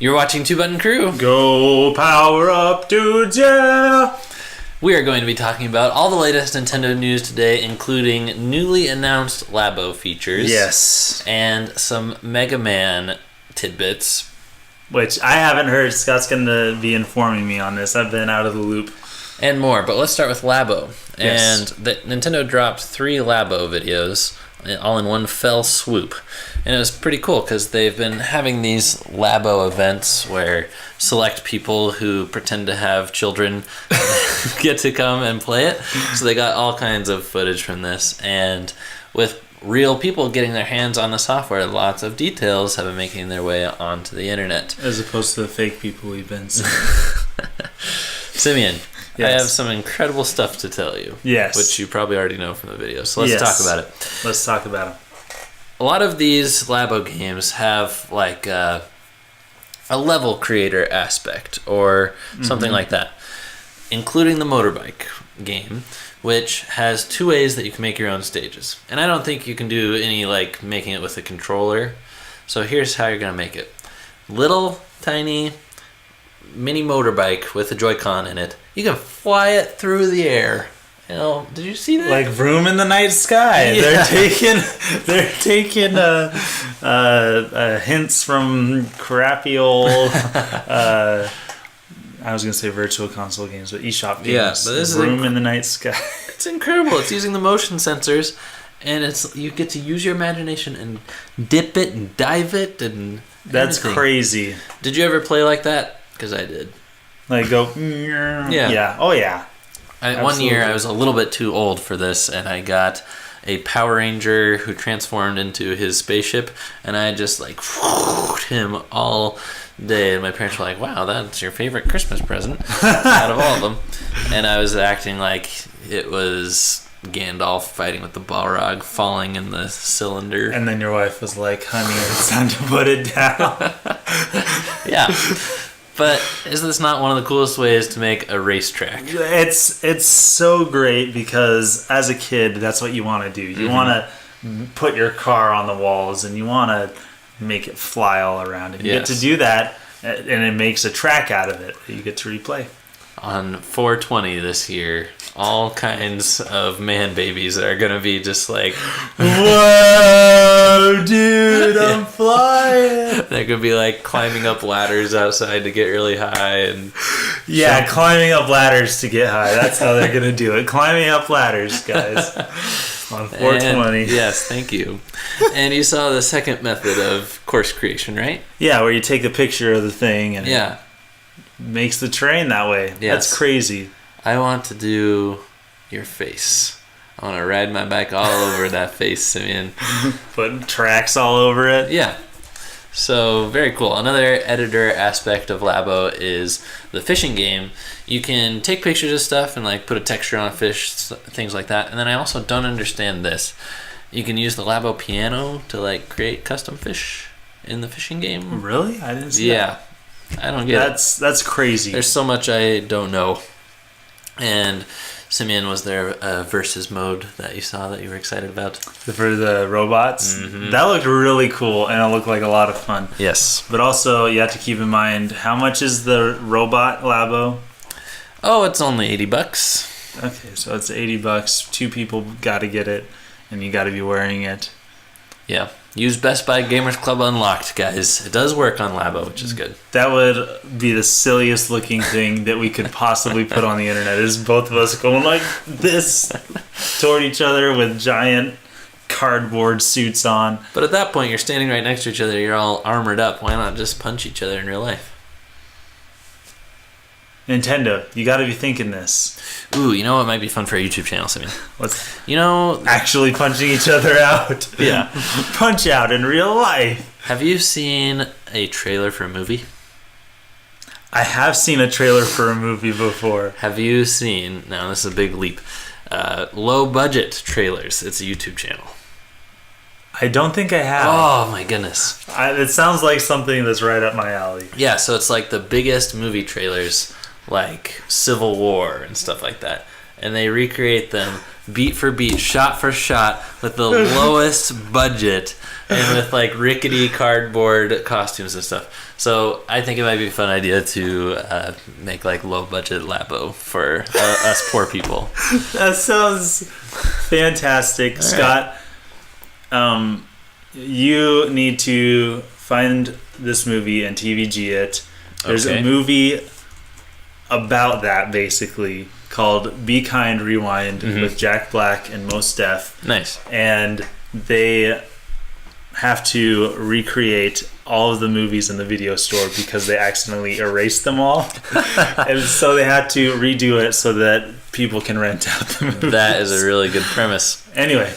You're watching Two Button Crew. Go power up, dudes, yeah! We are going to be talking about all the latest Nintendo news today, including newly announced Labo features. Yes. And some Mega Man tidbits. Which I haven't heard. Scott's going to be informing me on this. I've been out of the loop. And more. But let's start with Labo. Yes. And Nintendo dropped 3 Labo videos all in one fell swoop. And it was pretty cool because they've been having these Labo events where select people who pretend to have children get to come and play it. So they got all kinds of footage from this. And with real people getting their hands on the software, lots of details have been making their way onto the internet. As opposed to the fake people we've been seeing. Simeon, yes. I have some incredible stuff to tell you. Yes. Which you probably already know from the video. So let's talk about it. Let's talk about it. A lot of these Labo games have like a level creator aspect or something like that, including the motorbike game, which has 2 ways that you can make your own stages. And I don't think you can do any like making it with a controller. So here's how you're going to make it. Little tiny mini motorbike with a Joy-Con in it. You can fly it through the air. You know, did you see that? Like Vroom in the Night Sky. Yeah. They're taking hints from crappy old I was gonna say virtual console games, but eShop games. Yeah, but this Vroom in the Night Sky. It's incredible. It's using the motion sensors, and you get to use your imagination and dip it and dive it and That's everything. crazy. Did you ever play like that? Because I did. Like go yeah. Oh yeah. One year I was a little bit too old for this, and I got a Power Ranger who transformed into his spaceship, and I just like him all day, and my parents were like, wow, that's your favorite Christmas present out of all of them. And I was acting like it was Gandalf fighting with the Balrog falling in the cylinder. And then your wife was like, honey, it's time to put it down. Yeah. But is this not one of the coolest ways to make a racetrack? It's so great because as a kid, that's what you want to do. You want to put your car on the walls and you want to make it fly all around. And you get to do that, and it makes a track out of it that you get to replay. On 420 this year, all kinds of man babies are going to be just like, whoa, dude, I'm flying. They're going to be like climbing up ladders outside to get really high. And yeah, climbing up ladders to get high. That's how they're going to do it. Climbing up ladders, guys. On 420. And, yes, thank you. And you saw the second method of course creation, right? Yeah, where you take a picture of the thing and it makes the terrain that way. Yes. That's crazy. I want to do your face. I want to ride my bike all over that face, Simeon. Put tracks all over it. Yeah. So, very cool. Another editor aspect of Labo is the fishing game. You can take pictures of stuff and like put a texture on a fish, things like that. And then I also don't understand this. You can use the Labo piano to like create custom fish in the fishing game. Really? I didn't see that. I don't get it. That's crazy. There's so much I don't know. And Simeon, was there a versus mode that you saw that you were excited about? For the robots? That looked really cool, and it looked like a lot of fun. Yes. But also, you have to keep in mind, how much is the robot Labo? Oh, it's only $80. Okay, so it's $80. 2 people got to get it, and you got to be wearing it. Yeah. Use Best Buy Gamers Club Unlocked, guys. It does work on Labo, which is good. That would be the silliest looking thing that we could possibly put on the internet. Is both of us going like this toward each other with giant cardboard suits on. But at that point, you're standing right next to each other. You're all armored up. Why not just punch each other in real life? Nintendo, you got to be thinking this. Ooh, you know what might be fun for a YouTube channel, Simeon? What's actually punching each other out? Yeah. Punch out in real life. Have you seen a trailer for a movie? I have seen a trailer for a movie before. Have you seen, now this is a big leap, low budget trailers? It's a YouTube channel. I don't think I have. Oh my goodness. It sounds like something that's right up my alley. Yeah, so it's like the biggest movie trailers, like Civil War and stuff like that. and they recreate them beat for beat, shot for shot, with the lowest budget and with like rickety cardboard costumes and stuff. So I think it might be a fun idea to make like low budget Labo for us poor people. That sounds fantastic. All Scott. Right. You need to find this movie and TVG it. There's a movie about that basically called Be Kind Rewind with Jack Black and Mos Def. Nice. And they have to recreate all of the movies in the video store because they accidentally erased them all. And so they had to redo it so that people can rent out the movies. That is a really good premise. Anyway,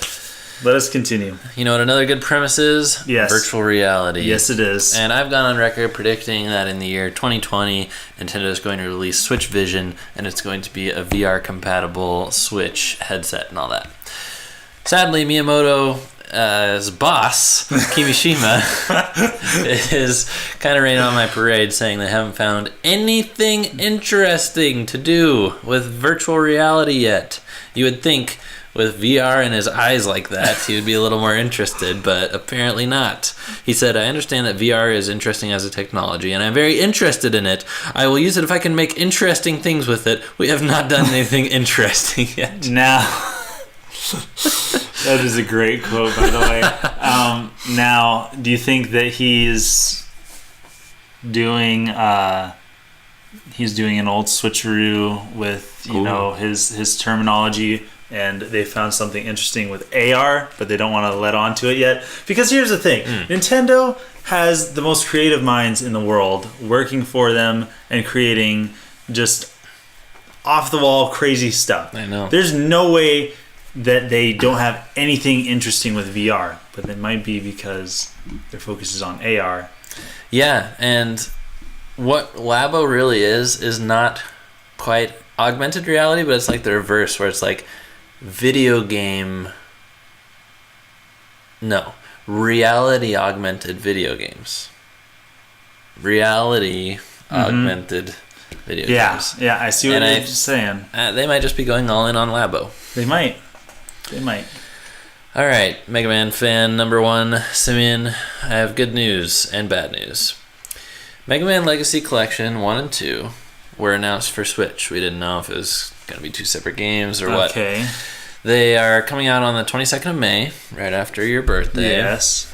let us continue. You know what another good premise is? Yes. Virtual reality. Yes, it is. And I've gone on record predicting that in the year 2020, Nintendo is going to release Switch Vision, and it's going to be a VR-compatible Switch headset and all that. Sadly, Miyamoto's boss, Kimishima, is kind of raining on my parade, saying they haven't found anything interesting to do with virtual reality yet. You would think with VR in his eyes like that, he would be a little more interested, but apparently not. He said, I understand that VR is interesting as a technology, and I'm very interested in it. I will use it if I can make interesting things with it. We have not done anything interesting yet. Now, that is a great quote, by the way. Now, do you think that he's doing an old switcheroo with, you know, his terminology, and they found something interesting with AR, but they don't want to let on to it yet? Because here's the thing. Nintendo has the most creative minds in the world working for them and creating just off-the-wall crazy stuff. I know. There's no way that they don't have anything interesting with VR, but it might be because their focus is on AR. Yeah, and what Labo really is not quite augmented reality, but it's like the reverse, where it's like reality augmented video games. Reality augmented video games. Yeah, I see what you're saying. They might just be going all in on Labo. They might. All right, Mega Man fan number 1, Simeon, I have good news and bad news. Mega Man Legacy Collection 1 and 2 were announced for Switch. We didn't know if it was going to be 2 separate games or what. Okay. They are coming out on the 22nd of May, right after your birthday. Yes.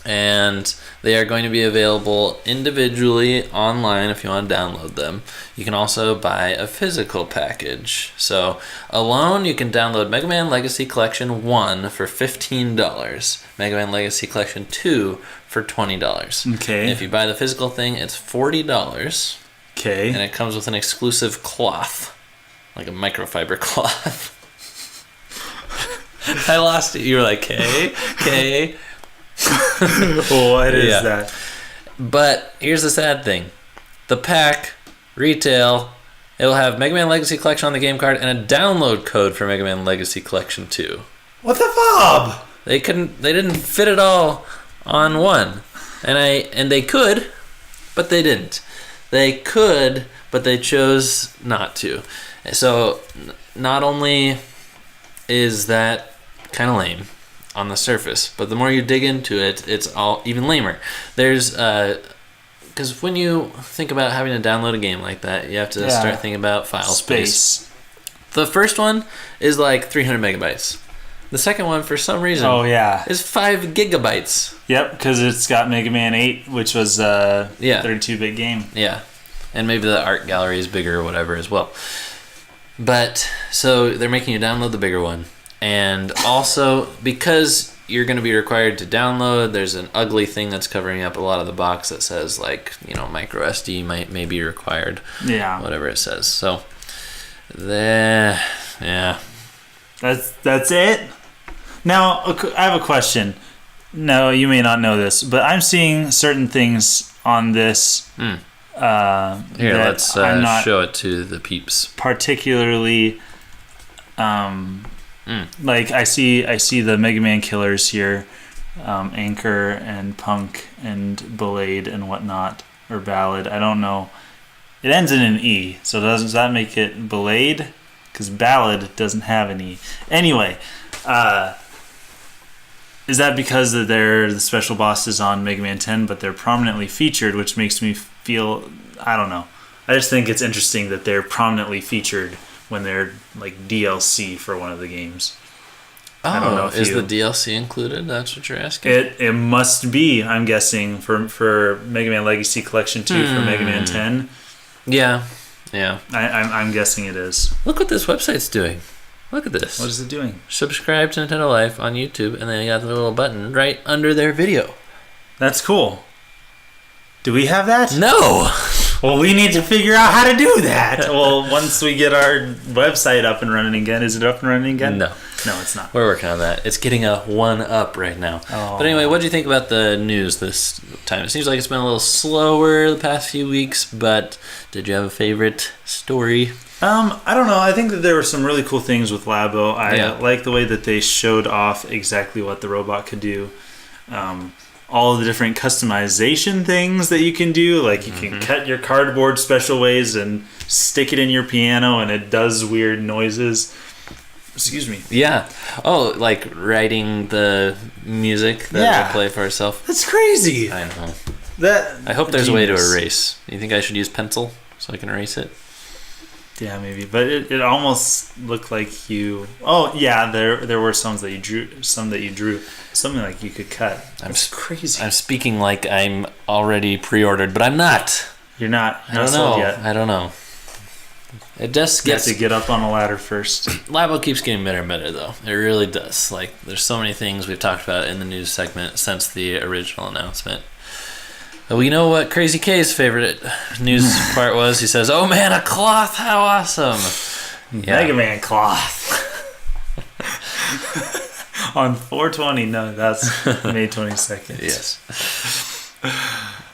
And they are going to be available individually online if you want to download them. You can also buy a physical package. So alone, you can download Mega Man Legacy Collection 1 for $15, Mega Man Legacy Collection 2 for $20. Okay. And if you buy the physical thing, it's $40. Okay. And it comes with an exclusive cloth, like a microfiber cloth. I lost it. You were like, K. What is that? But here's the sad thing. The pack, retail, it will have Mega Man Legacy Collection on the game card and a download code for Mega Man Legacy Collection 2. What the fob? They didn't fit it all on one. And they could, but they didn't. They could, but they chose not to. So not only is that kind of lame on the surface, but the more you dig into it, it's all even lamer. There's because when you think about having to download a game like that, you have to start thinking about file space. The first one is like 300 megabytes. The second one, for some reason, is 5 gigabytes. Yep, because it's got Mega Man 8, which was a 32-bit game. Yeah, and maybe the art gallery is bigger or whatever as well. But so they're making you download the bigger one. And also, because you're going to be required to download, there's an ugly thing that's covering up a lot of the box that says, like, you know, micro SD may be required. Yeah. Whatever it says. So, that's it? Now, I have a question. No, you may not know this, but I'm seeing certain things on this. Here, let's show it to the peeps. Particularly... like I see the Mega Man killers here, Anchor and Punk and Blade and whatnot, or Ballad. I don't know. It ends in an E, so does that make it Blade? because Ballad doesn't have any. Anyway, is that because they're the special bosses on Mega Man 10, but they're prominently featured, which makes me feel, I don't know. I just think it's interesting that they're prominently featured when they're like DLC for one of the games. Oh, I don't know is the DLC included? That's what you're asking? It must be, I'm guessing, for Mega Man Legacy Collection 2 for Mega Man 10. Yeah. I'm guessing it is. Look what this website's doing. Look at this. What is it doing? Subscribe to Nintendo Life on YouTube, and then you got the little button right under their video. That's cool. Do we have that? No! Well, we need to figure out how to do that. Well, once we get our website up and running again. Is it up and running again? No. No, it's not. We're working on that. It's getting a 1-up right now. Oh. But anyway, what do you think about the news this time? It seems like it's been a little slower the past few weeks, but did you have a favorite story? I don't know. I think that there were some really cool things with Labo. I like the way that they showed off exactly what the robot could do. All of the different customization things that you can do. Like you can cut your cardboard special ways and stick it in your piano and it does weird noises. Excuse me. Yeah. Oh, like writing the music that we'll play for ourselves. That's crazy. I know. I hope there's a way to erase. You think I should use pencil so I can erase it? Yeah, maybe. But it almost looked like you... Oh, yeah, there were some that you drew. Something like you could cut. That's crazy. I'm speaking like I'm already pre-ordered, but I'm not. You're not. I don't know. Yet. I don't know. It just gets... You have to get up on a ladder first. Labo keeps getting better and better, though. It really does. Like, there's so many things we've talked about in the news segment since the original announcement. We know what Crazy K's favorite news part was. He says, "Oh man, a cloth! How awesome!" Mega Man cloth. On 4/20. No, that's May 22nd. Yes.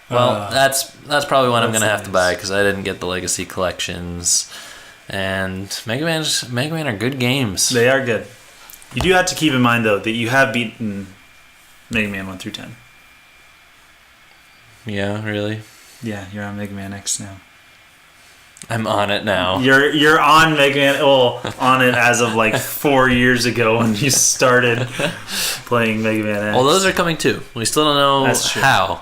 Well, that's probably one I'm gonna have to buy because I didn't get the Legacy collections. And Mega Man are good games. They are good. You do have to keep in mind though that you have beaten Mega Man 1 through 10. Yeah, really? Yeah, you're on Mega Man X now. I'm on it now. You're on Mega Man. Well, on it as of like 4 years ago when you started playing Mega Man X. Well, those are coming too. We still don't know how.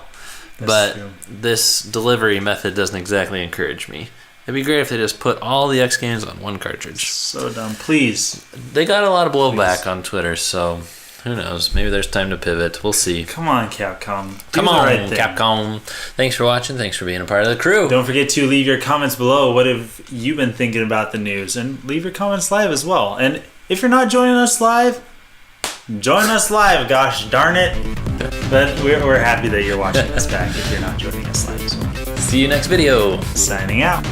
But true. This delivery method doesn't exactly encourage me. It'd be great if they just put all the X games on one cartridge. So dumb. Please. They got a lot of blowback on Twitter, so who knows? Maybe there's time to pivot. We'll see. Come on, Capcom. Come on, Capcom. Thanks for watching. Thanks for being a part of the crew. Don't forget to leave your comments below. What have you been thinking about the news? And leave your comments live as well. And if you're not joining us live, join us live. Gosh darn it. But we're happy that you're watching us back if you're not joining us live as well. See you next video. Signing out.